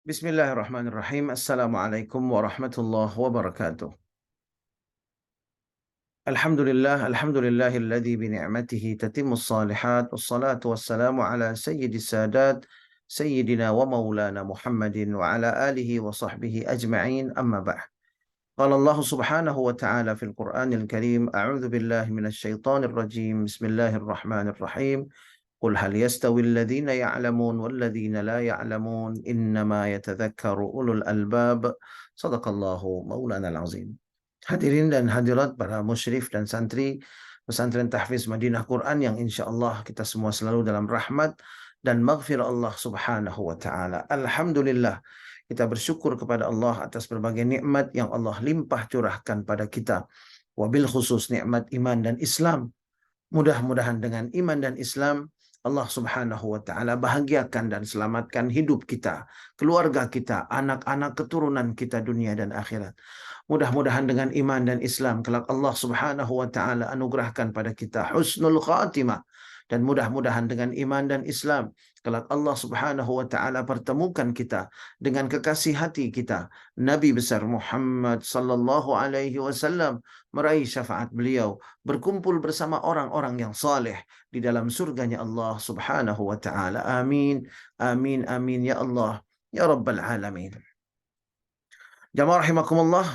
Bismillahirrahmanirrahim. Assalamualaikum warahmatullahi wabarakatuh. Alhamdulillahilladzi bi ni'matihi tatimmus shalihat wassalatu wassalamu ala sayyidis sadat sayyidina wa maulana Muhammadin wa ala alihi wa sahbihi ajma'in amma ba'd. Qala Allah subhanahu wa ta'ala fil Qur'anil Karim, a'udzu billahi minasy syaithanir rajim. Bismillahirrahmanirrahim. قل هل يستوي الذين يعلمون والذين لا يعلمون إنما يتذكر أولو الألباب صدق الله مولانا العظيم. Hadirin dan hadirat para musyrif dan santri pesantren tahfiz Madinah Quran yang insya Allah kita semua selalu dalam rahmat dan maghfirah Allah subhanahu wa ta'ala. Alhamdulillah, kita bersyukur kepada Allah atas berbagai nikmat yang Allah limpah curahkan pada kita, wabil khusus nikmat iman dan Islam. Mudah-mudahan dengan iman dan Islam Allah subhanahu wa ta'ala bahagiakan dan selamatkan hidup kita, keluarga kita, anak-anak keturunan kita dunia dan akhirat. Mudah-mudahan dengan iman dan Islam kelak Allah subhanahu wa ta'ala anugerahkan pada kita husnul khatimah. Dan mudah-mudahan dengan iman dan Islam kelak Allah subhanahu wa ta'ala pertemukan kita dengan kekasih hati kita, Nabi besar Muhammad sallallahu alaihi wasallam, meraih syafaat beliau, berkumpul bersama orang-orang yang saleh di dalam surganya Allah subhanahu wa ta'ala. Amin, amin, amin ya Allah, ya Rabbal Alamin. Jamaah rahimakumullah,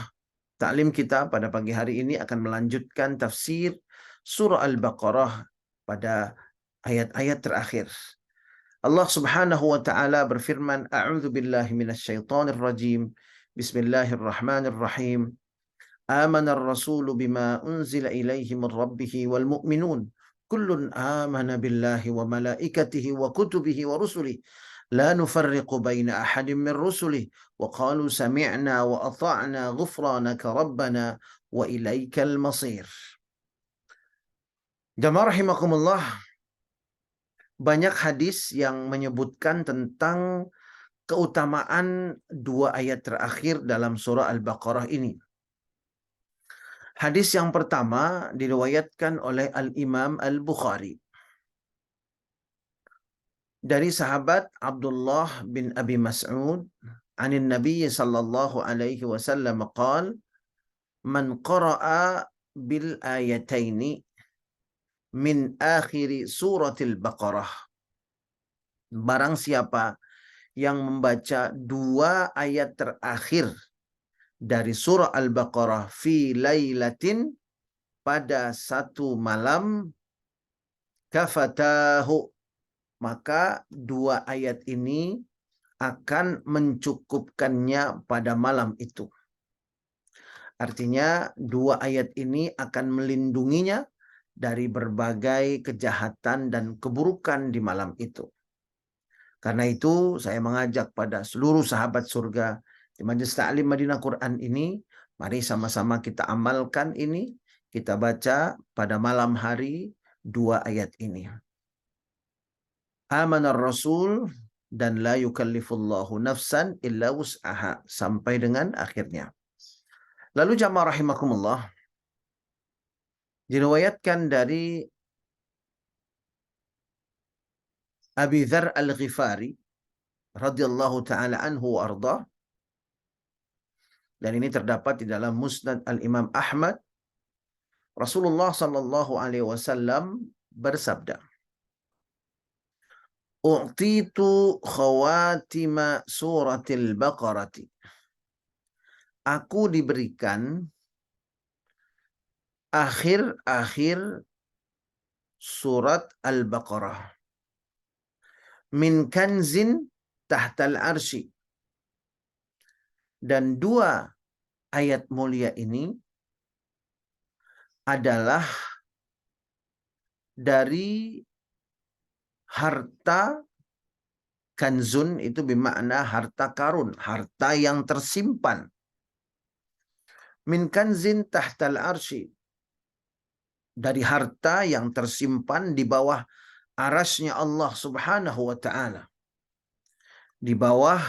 taklim kita pada pagi hari ini akan melanjutkan tafsir surah Al-Baqarah pada ayat-ayat terakhir. Allah subhanahu wa ta'ala berfirman, a'udzu billahi minasyaitonir rajim, bismillahirrahmanirrahim. آمن الرسول بما أنزل إليه من ربه والمؤمنون كل آمن بالله وملائكته وكتبه ورسله لا نفرق بين أحد من رسله وقالوا سمعنا وأطعنا غفرانك ربنا وإليك المصير. Jamaah rahimakumullah, banyak hadis yang menyebutkan tentang keutamaan dua ayat terakhir dalam surah Al-Baqarah ini. Hadis yang pertama diriwayatkan oleh Al-Imam Al-Bukhari dari sahabat Abdullah bin Abi Mas'ud anin Nabi sallallahu alaihi wasallam qaal man qara'a bil ayataini min akhiri suratil Baqarah, barang siapa yang membaca dua ayat terakhir dari surah Al-Baqarah fi lailatin, pada satu malam, kafatahu, maka dua ayat ini akan mencukupkannya pada malam itu. Artinya dua ayat ini akan melindunginya dari berbagai kejahatan dan keburukan di malam itu. Karena itu saya mengajak pada seluruh sahabat surga di Majelis Ta'lim Madinah Quran ini, mari sama-sama kita amalkan ini, kita baca pada malam hari dua ayat ini. Amanar Rasul dan la yukallifullahu nafsan illa wus'aha, sampai dengan akhirnya. Lalu jamaah rahimakumullah, diriwayatkan dari Abi Dzar Al-Ghifari radhiyallahu taala anhu wa arda, dan ini terdapat di dalam Musnad Al-Imam Ahmad, Rasulullah sallallahu alaihi wasallam bersabda, "U'titu khawatima suratil Baqarati." Aku diberikan akhir-akhir surat Al-Baqarah. Min kanzin tahtal arsy. Dan dua ayat mulia ini adalah dari harta. Kanzun itu bermakna harta karun, harta yang tersimpan. Min kanzin tahtal arsy, dari harta yang tersimpan di bawah arasnya Allah subhanahu wa ta'ala, di bawah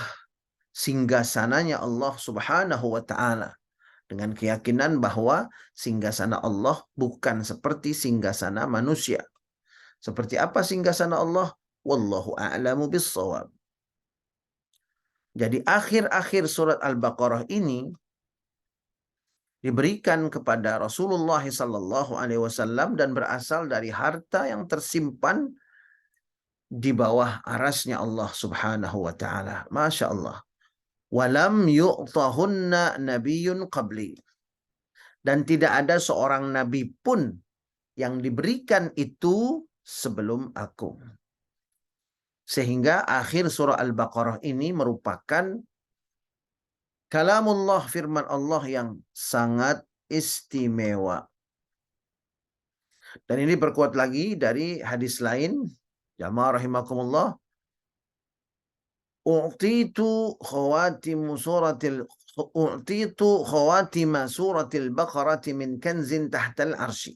singgasananya Allah subhanahu wa ta'ala, dengan keyakinan bahwa singgasana Allah bukan seperti singgasana manusia. Seperti apa singgasana Allah? Wallahu a'lamu bis-shawab. Jadi akhir-akhir surat Al-Baqarah ini diberikan kepada Rasulullah sallallahu alaihi wasallam dan berasal dari harta yang tersimpan di bawah arasnya Allah Subhanahu wa taala. Masya Allah. Walam yu'tahunna nabiyyun qabli. Dan tidak ada seorang nabi pun yang diberikan itu sebelum aku. Sehingga akhir surah Al-Baqarah ini merupakan kalamullah, firman Allah yang sangat istimewa. Dan ini berkuat lagi dari hadis lain, jamaah rahimakumullah, u'titu khawatimu suratil u'titu khawatima suratil baqarati min kanzin tahtal arsy.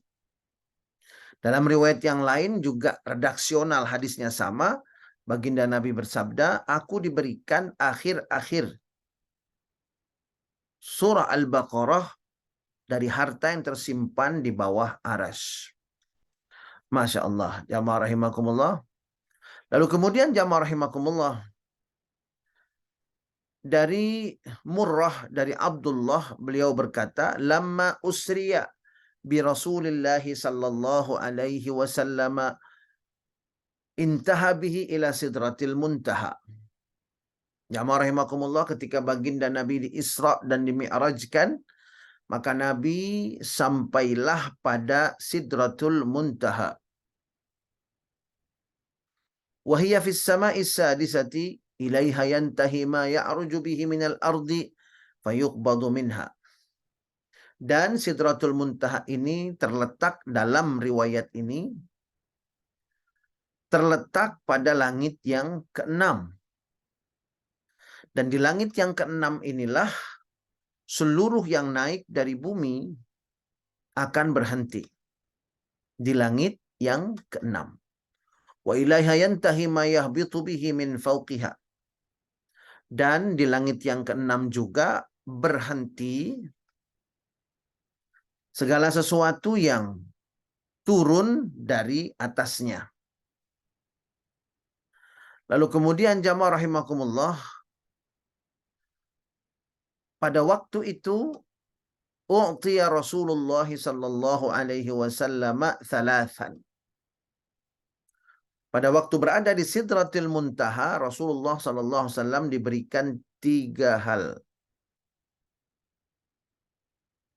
Dalam riwayat yang lain juga redaksional hadisnya sama, baginda Nabi bersabda, aku diberikan akhir-akhir surah Al-Baqarah dari harta yang tersimpan di bawah aras. Masya Allah, jamaah rahimakumullah. Lalu kemudian jamaah rahimakumullah, dari Murrah, dari Abdullah, beliau berkata, lamma usriya bi Rasulillah sallallahu alaihi wasallam intaha bihi ila sidratil muntaha. Jamaah rahimakumullah, ketika baginda Nabi di Isra dan di Mi'rajkan, maka Nabi sampailah pada sidratul muntaha. Wahiyya fis sama'is sadisati ilaiha yantahi ma ya'ruju bihi minal ardi fayuqbadu minha. Dan Sidratul Muntaha ini terletak dalam riwayat ini, terletak pada langit yang keenam. Dan di langit yang keenam inilah seluruh yang naik dari bumi akan berhenti. Di langit yang keenam. Wa ilaiha yantahi ma yahbitu bihi min fawqiha. Dan di langit yang keenam juga berhenti segala sesuatu yang turun dari atasnya. Lalu kemudian jamaah rahimakumullah, pada waktu itu u'tiya Rasulullah sallallahu alaihi wasallam thalathan. Pada waktu berada di Sidratil Muntaha, Rasulullah sallallahu alaihi wasallam diberikan 3 hal.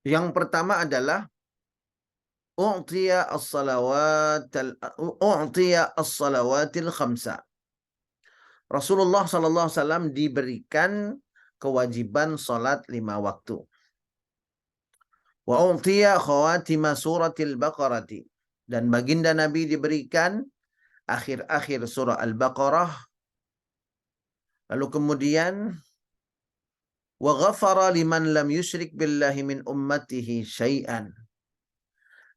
Yang pertama adalah u'tiya as-salawatil khamsa. Rasulullah sallallahu alaihi wasallam diberikan kewajiban salat 5 waktu. Wa u'tiya khawatima suratil Baqarati. Dan baginda Nabi diberikan akhir-akhir surah Al-Baqarah. Lalu kemudian wa ghafara liman lam yusyrik billahi min ummatihi syai'an.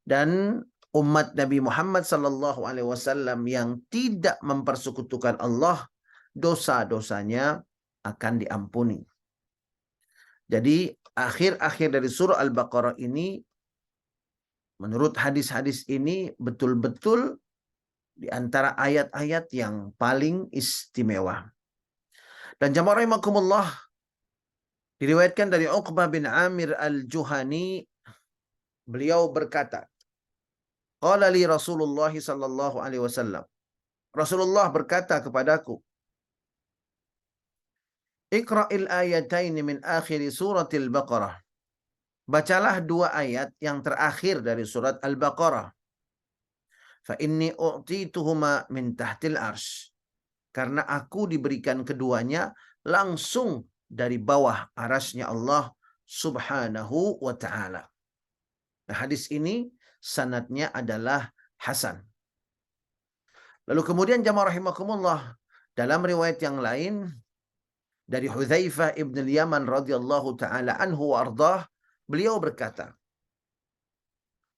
Dan umat Nabi Muhammad sallallahu alaihi wasallam yang tidak mempersekutukan Allah, dosa-dosanya akan diampuni. Jadi akhir-akhir dari surah Al-Baqarah ini, menurut hadis-hadis ini, betul-betul di antara ayat-ayat yang paling istimewa. Dan jamaah rahimakumullah, diriwayatkan dari Uqbah bin Amir al-Juhani, beliau berkata, qala li Rasulullah sallallahu alaihi wasallam, Rasulullah berkata kepadaku, Iqra'il ayatain min akhir suratil Baqarah. Bacalah 2 ayat yang terakhir dari surat Al-Baqarah. Fa inni u'tituhuma min tahtil arsy. Karena aku diberikan keduanya langsung dari bawah arasnya Allah Subhanahu wa ta'ala. Nah, hadis ini sanadnya adalah hasan. Lalu kemudian jamaah rahimakumullah, dalam riwayat yang lain dari Hudzaifah ibn al-Yaman radhiyallahu taala anhu wa ardah, beliau berkata,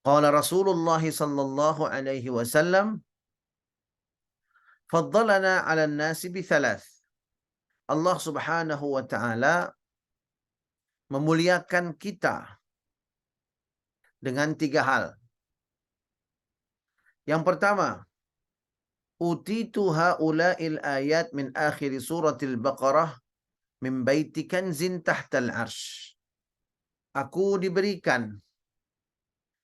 qala Rasulullah sallallahu alaihi wasallam, faddalana 'ala an-nasi bi thalath. Allah Subhanahu wa taala memuliakan kita dengan 3 hal. Yang pertama, utitu haula'il ayat min akhir suratil Baqarah min baiti kanzin tahtal arsh. Aku diberikan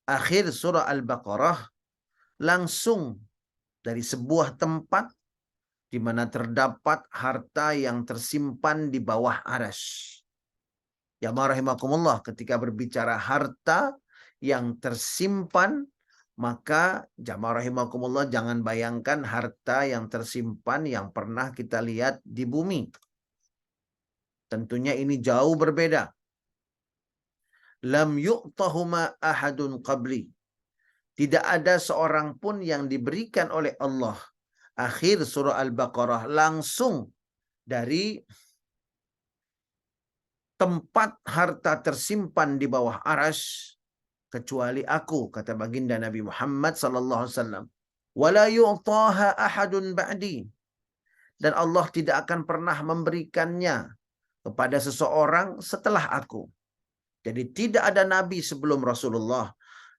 akhir surah Al-Baqarah langsung dari sebuah tempat di mana terdapat harta yang tersimpan di bawah arsy. Ya rahimakumullah, ketika berbicara harta yang tersimpan, maka jamaah rahimakumullah jangan bayangkan harta yang tersimpan yang pernah kita lihat di bumi. Tentunya ini jauh berbeda. Lam yu'tahuma ahadun qabli. Tidak ada seorang pun yang diberikan oleh Allah akhir surah Al-Baqarah langsung dari tempat harta tersimpan di bawah arsy kecuali aku, kata baginda Nabi Muhammad sallallahu alaihi wasallam. Wala yu'taha ahadun ba'di. Dan Allah tidak akan pernah memberikannya kepada seseorang setelah aku. Jadi tidak ada nabi sebelum Rasulullah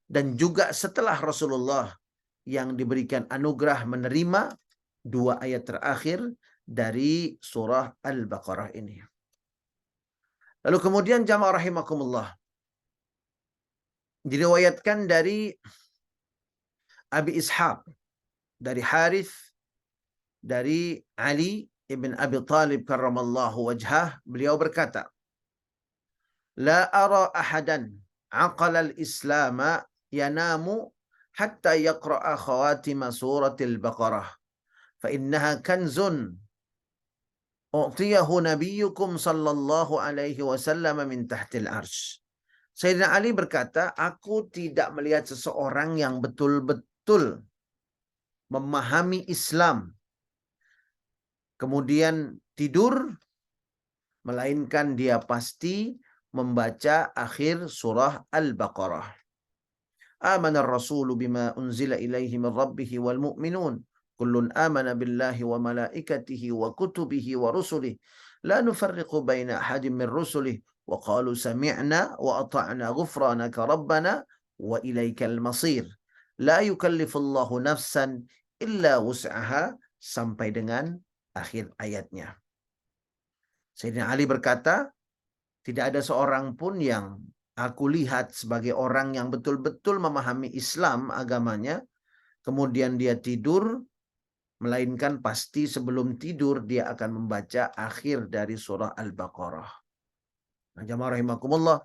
dan juga setelah Rasulullah yang diberikan anugerah menerima 2 ayat terakhir dari surah Al-Baqarah ini. Lalu kemudian jamaah rahimakumullah, diriwayatkan dari Abi Ishaq, dari Harith, dari Ali ibn Abi Talib karramallahu wajhah, beliau berkata, La ara ahadan aqala al-islama yanamu hatta yaqra'a khawatima suratil Baqarah fa innaha kanzun u'tiyahu nabiyyukum sallallahu alaihi wasallam min tahtil arsh. Sayyidina Ali berkata, aku tidak melihat seseorang yang betul-betul memahami Islam kemudian tidur, melainkan dia pasti membaca akhir surah Al-Baqarah. Amana ar-rasulu bima unzila ilaihi min rabbihi wal mu'minun. Kullun amana billahi wa malaikatihi wa kutubihi wa rusulih. La nufarriqu baina ahadin min rusulih. Wa qalu sami'na wa ata'na ghufranaka rabbana wa ilaikal masir. La yukallifullahu nafsan illa wus'aha, sampai dengan akhir ayatnya. Sayyidina Ali berkata, tidak ada seorang pun yang aku lihat sebagai orang yang betul-betul memahami Islam agamanya, kemudian dia tidur, melainkan pasti sebelum tidur dia akan membaca akhir dari surah Al-Baqarah. Nah, jamaah rahimakumullah,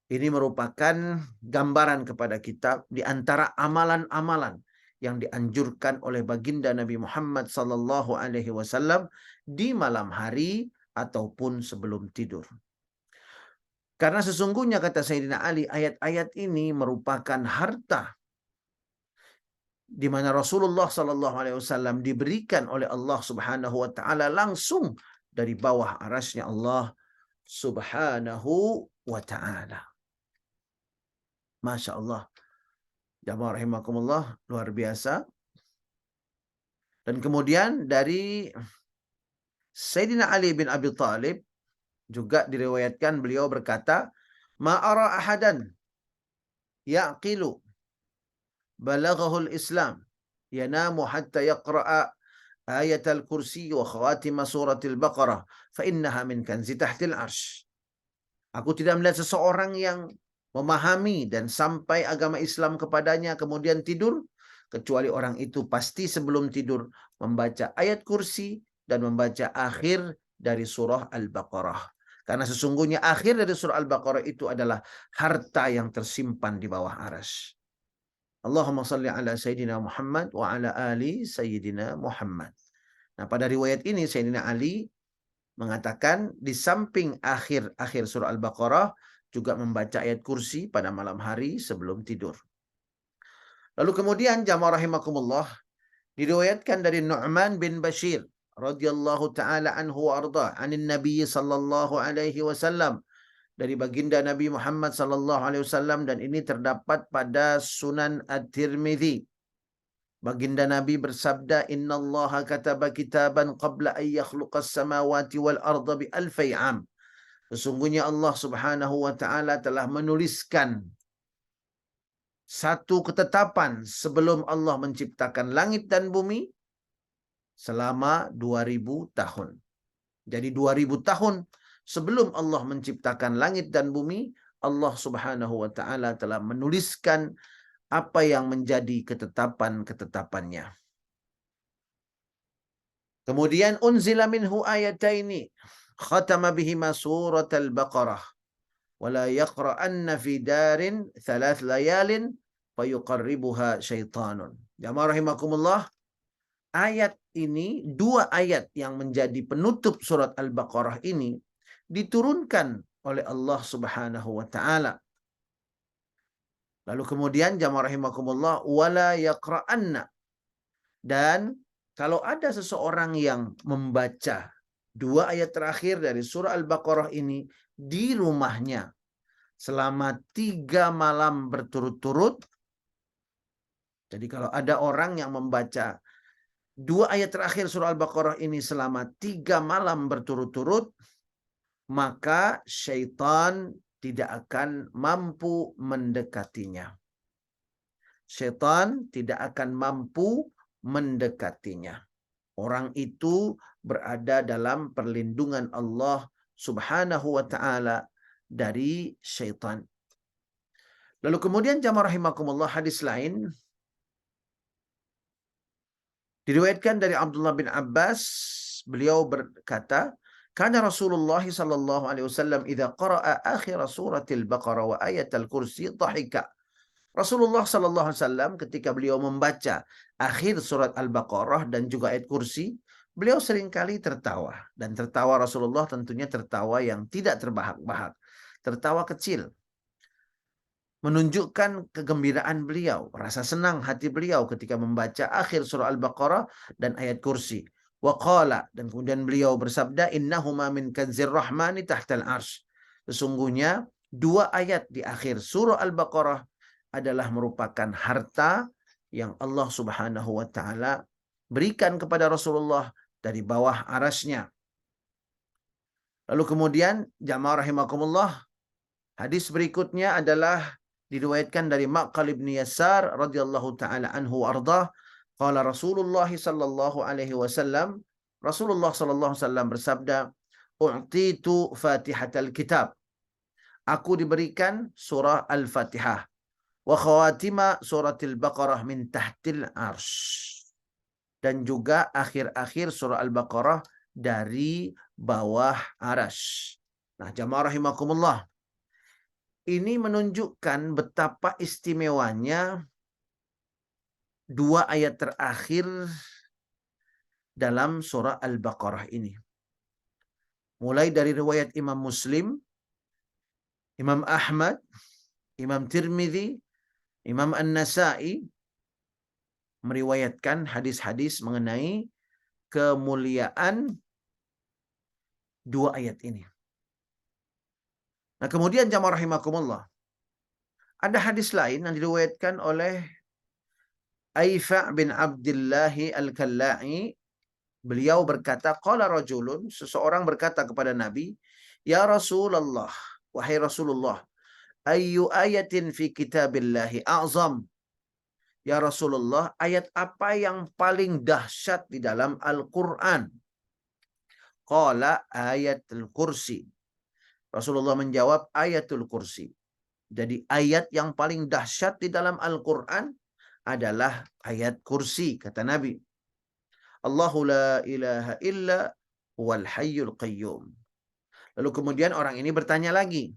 ini merupakan gambaran kepada kita di antara amalan-amalan yang dianjurkan oleh baginda Nabi Muhammad sallallahu alaihi wasallam di malam hari ataupun sebelum tidur. Karena sesungguhnya, kata Sayyidina Ali, ayat-ayat ini merupakan harta di mana Rasulullah sallallahu alaihi wasallam diberikan oleh Allah Subhanahu wa taala langsung dari bawah arasy-Nya Allah Subhanahu wa taala. Masya Allah. Jamaah rahimakumullah, luar biasa. Dan kemudian dari Sayyidina Ali bin Abi Talib juga diriwayatkan beliau berkata, Ma'ara ahadan yaqilu balaghahul Islam yanamu hatta yaqra'a ayat al-kursi wa khawatima suratil Baqarah fa innaha min kanzi tahtil arsh. Aku tidak melihat seseorang yang memahami dan sampai agama Islam kepadanya kemudian tidur, kecuali orang itu pasti sebelum tidur membaca ayat kursi dan membaca akhir dari surah Al-Baqarah. Karena sesungguhnya akhir dari surah Al-Baqarah itu adalah harta yang tersimpan di bawah arsy. Allahumma salli ala Sayyidina Muhammad wa ala ali Sayyidina Muhammad. Nah, pada riwayat ini Sayyidina Ali mengatakan di samping akhir surah Al-Baqarah juga membaca ayat kursi pada malam hari sebelum tidur. Lalu kemudian jamaah rahimakumullah, diriwayatkan dari Nu'man bin Bashir radhiyallahu taala anhu wa arda, anin Nabi sallallahu alaihi wasallam, dari baginda Nabi Muhammad sallallahu alaihi wasallam, dan ini terdapat pada Sunan At-Tirmidzi. Baginda Nabi bersabda, Innallaha kataba kitaban qabla an yakhluqas samawati wal arda bi alfi am. Sesungguhnya Allah Subhanahu wa taala telah menuliskan satu ketetapan sebelum Allah menciptakan langit dan bumi selama 2000 tahun. Jadi 2000 tahun sebelum Allah menciptakan langit dan bumi, Allah Subhanahu wa taala telah menuliskan apa yang menjadi ketetapan-ketetapannya. Kemudian unzila minhu ayataini khatama bihima surat al-Baqarah wala yaqra'anna fi darin thalath layalin fayuqarribuha syaitanun. Jamaah rahimakumullah, ayat ini, dua ayat yang menjadi penutup surat Al-Baqarah ini diturunkan oleh Allah Subhanahu wa taala. Lalu kemudian jamaah rahimakumullah wala yaqra'anna, dan kalau ada seseorang yang membaca dua ayat terakhir dari surah Al-Baqarah ini di rumahnya selama 3 malam berturut-turut. Jadi kalau ada orang yang membaca dua ayat terakhir surah Al-Baqarah ini selama 3 malam berturut-turut, maka syaitan tidak akan mampu mendekatinya. Syaitan tidak akan mampu mendekatinya. Orang itu berada dalam perlindungan Allah Subhanahu wa taala dari syaitan. Lalu kemudian jamaah rahimakumullah, hadis lain diriwayatkan dari Abdullah bin Abbas, beliau berkata, "Kana Rasulullah sallallahu alaihi wasallam idza qara'a akhir suratil Baqarah wa ayatal kursi dhahika." Rasulullah sallallahu alaihi wasallam ketika beliau membaca akhir surat Al-Baqarah dan juga ayat kursi, beliau seringkali tertawa. Dan tertawa Rasulullah tentunya tertawa yang tidak terbahak-bahak, tertawa kecil, menunjukkan kegembiraan beliau, rasa senang hati beliau ketika membaca akhir surah Al-Baqarah dan ayat kursi. Wa qala, dan kemudian beliau bersabda, innahuma min kanzir rahmani tahtal arsy. Sesungguhnya dua ayat di akhir surah Al-Baqarah adalah merupakan harta yang Allah Subhanahu wa taala berikan kepada Rasulullah dari bawah arasnya. Lalu kemudian jamaah rahimakumullah, hadis berikutnya adalah diriwayatkan dari Maqal ibn Yasar radhiyallahu taala anhu ardah, qala Rasulullah sallallahu alaihi wasallam, Rasulullah sallallahu alaihi wasallam bersabda, "U'titu Fatihatal Kitab." Aku diberikan surah Al-Fatihah, wa khawatima suratil Baqarah min tahtil arsy, dan juga akhir-akhir surah Al-Baqarah dari bawah arasy. Nah, jamaah rahimakumullah, ini menunjukkan betapa istimewanya dua ayat terakhir dalam surah Al-Baqarah ini. Mulai dari riwayat Imam Muslim, Imam Ahmad, Imam Tirmidzi, Imam An-Nasai meriwayatkan hadis-hadis mengenai kemuliaan dua ayat ini. Nah, kemudian jamaah rahimakumullah, ada hadis lain yang diriwayatkan oleh Aifa' bin Abdullah Al-Kalla'i. Beliau berkata, qala rajulun, seseorang berkata kepada Nabi, "Ya Rasulullah, wahai Rasulullah, ayyu ayatin fi kitabillahi a'zam?" Ya Rasulullah, ayat apa yang paling dahsyat di dalam Al-Quran? Qala ayatul kursi. Rasulullah menjawab, ayatul kursi. Jadi ayat yang paling dahsyat di dalam Al-Quran adalah ayat kursi, kata Nabi. Allahu la ilaha illa huwal hayyul qayyum. Lalu kemudian orang ini bertanya lagi,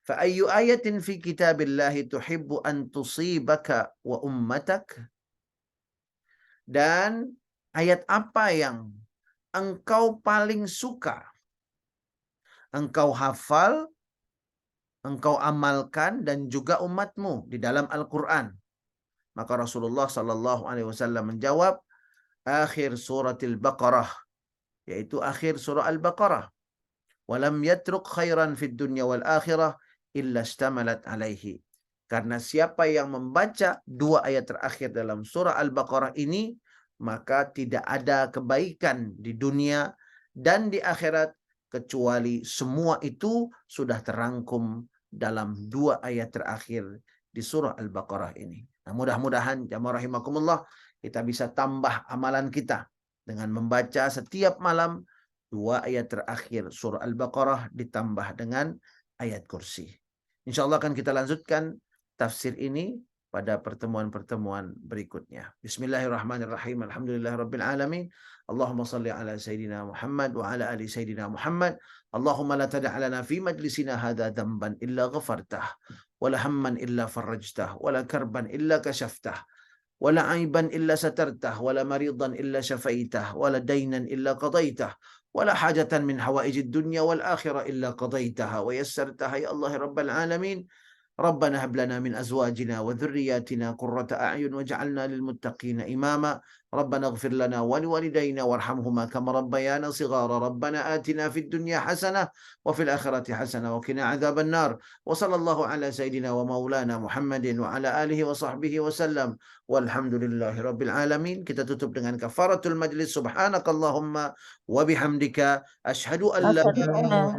fa ayyu ayatin fi kitabillahi tuhibbu an tusibaka wa ummatak? Dan ayat apa yang engkau paling suka, engkau hafal, engkau amalkan, dan juga umatmu di dalam Al-Quran? Maka Rasulullah Sallallahu Alaihi Wasallam menjawab, akhir suratil Baqarah, yaitu akhir surah Al-Baqarah. Walam yatruk khairan fid dunya wal akhirah illa istamalat alaihi. Karena siapa yang membaca dua ayat terakhir dalam surah Al-Baqarah ini, maka tidak ada kebaikan di dunia dan di akhirat kecuali semua itu sudah terangkum dalam dua ayat terakhir di surah Al-Baqarah ini. Nah, mudah-mudahan jamaah rahimakumullah kita bisa tambah amalan kita dengan membaca setiap malam 2 ayat terakhir surah Al-Baqarah ditambah dengan ayat kursi. Insya Allah akan kita lanjutkan tafsir ini pada pertemuan-pertemuan berikutnya. Bismillahirrahmanirrahim. Alhamdulillahirabbil alamin. Allahumma salli ala sayyidina Muhammad wa ala ali sayyidina Muhammad. Allahumma la tada' lana fi majlisina hadha dhanban illa ghafartah wa la hamman illa farajtah wa la karban illa kashaftah ولا عيبا إلا سترته ولا مريضا إلا شفيته ولا دينا إلا قضيته ولا حاجة من حوائج الدنيا والآخرة إلا قضيتها ويسرتها يا الله رب العالمين. ربنا هب لنا من أزواجنا وذرياتنا قرة أعين واجعلنا للمتقين إماما. ربنا اغفر لنا ولوالدينا وارحمهما كما ربيانا صغارا. ربنا آتنا في الدنيا حسنة وفي الآخرة حسنة وقنا عذاب النار. وصلى الله على سيدنا ومولانا محمد وعلى آله وصحبه وسلم والحمد لله رب العالمين. Kita tutup dengan kafaratul majlis. Subhanakallahumma wa bihamdika asyhadu an la ilaha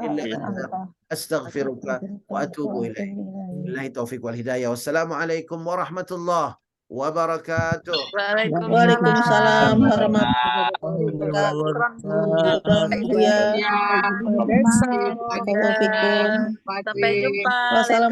illa anta astaghfiruka wa atubu ilaik. Billahi taufiq wal hidayah. Wassalamualaikum warahmatullahi wabarakatuh. Waalaikumsalam warahmatullahi wabarakatuh. Sampai jumpa. Wassalamualaikum.